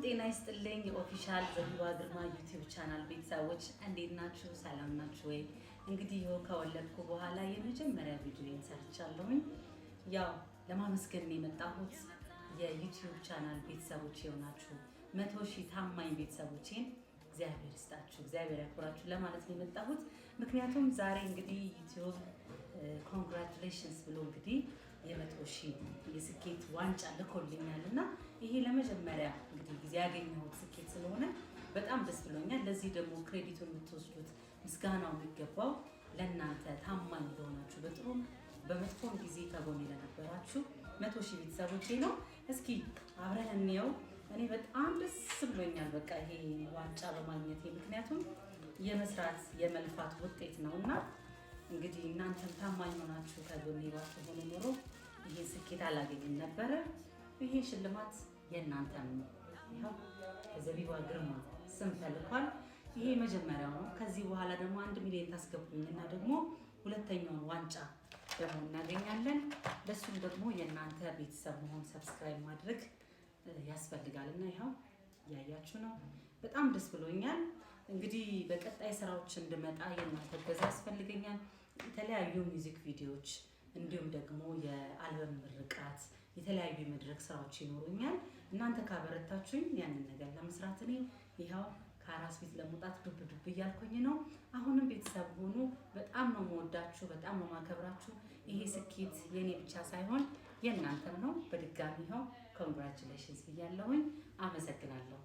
ጤና ይስጥልኝ የኦፊሻል ዘቢባ ግርማ ዩቲዩብ ቻናል ቤተሰቦች እንዴት ናችሁ? ሰላም ናችሁ ወይ? እንግዲህ ይኸው ከወለድኩ በኋላ የመጀመሪያ ቪዲዮን ሰርቻለሁኝ። ያው ለማመስገን የመጣሁት የዩቲዩብ ቻናል ቤተሰቦች የሆናችሁ 100,000 ታማኝ ቤተሰቦቼን እግዚአብሔር ይስጣችሁ፣ እግዚአብሔር ያክብራችሁ ለማለት ነው የመጣሁት። ምክንያቱም ዛሬ እንግዲህ ዩቲዩብ ኮንግራቹሌሽንስ ብሎ እንግዲህ የ100,000 የስኬት ዋንጫ ልኮልኛልና ይሄ ለመጀመሪያ እንግዲህ ጊዜ ያገኘሁት ስኬት ስለሆነ በጣም ደስ ብሎኛል። ለዚህ ደግሞ ክሬዲቱን የምትወስዱት ምስጋናው የሚገባው ለእናንተ ታማኝ ለሆናችሁ በጥሩም በመጥፎም ጊዜ ከጎኔ ለነበራችሁ 100,000 ቤተሰቦቼ ነው። እስኪ አብረን እንየው። እኔ በጣም ደስ ብሎኛል በቃ ይሄ ዋንጫ በማግኘቴ፣ ምክንያቱም የመስራት የመልፋት ውጤት ነውና እንግዲህ እናንተም ታማኝ ሆናችሁ ከጎኔ ባትሆኑ ኖሮ ይሄ ስኬት አላገኝም ነበረ። ይሄ ሽልማት የእናንተም ነው። ይኸው ዘቢባ ግርማ ስም ተልኳል። ይሄ መጀመሪያው ነው። ከዚህ በኋላ ደግሞ 1 ሚሊዮን ታስገቡኝና ደግሞ ሁለተኛውን ዋንጫ ደግሞ እናገኛለን። ለሱም ደግሞ የእናንተ ቤተሰብ መሆን ሰብስክራይብ ማድረግ ያስፈልጋልና ይኸው ያያችሁ ነው። በጣም ደስ ብሎኛል። እንግዲህ በቀጣይ ስራዎች እንድመጣ የእናንተ እገዛ ያስፈልገኛል። የተለያዩ ሚውዚክ ቪዲዮዎች እንዲሁም ደግሞ የአልበም ምርቃት፣ የተለያዩ የመድረክ ስራዎች ይኖሩኛል። እናንተ ካበረታችሁኝ ያንን ነገር ለመስራት እኔ ይኸው ከአራስ ቤት ለመውጣት ዱብ ዱብ እያልኩኝ ነው። አሁንም ቤተሰብ ሆኑ። በጣም ነው የምወዳችሁ፣ በጣም ነው የማከብራችሁ። ይሄ ስኬት የኔ ብቻ ሳይሆን የእናንተም ነው። በድጋሚ ይኸው ኮንግራቹሌሽንስ ብያለሁኝ። አመሰግናለሁ።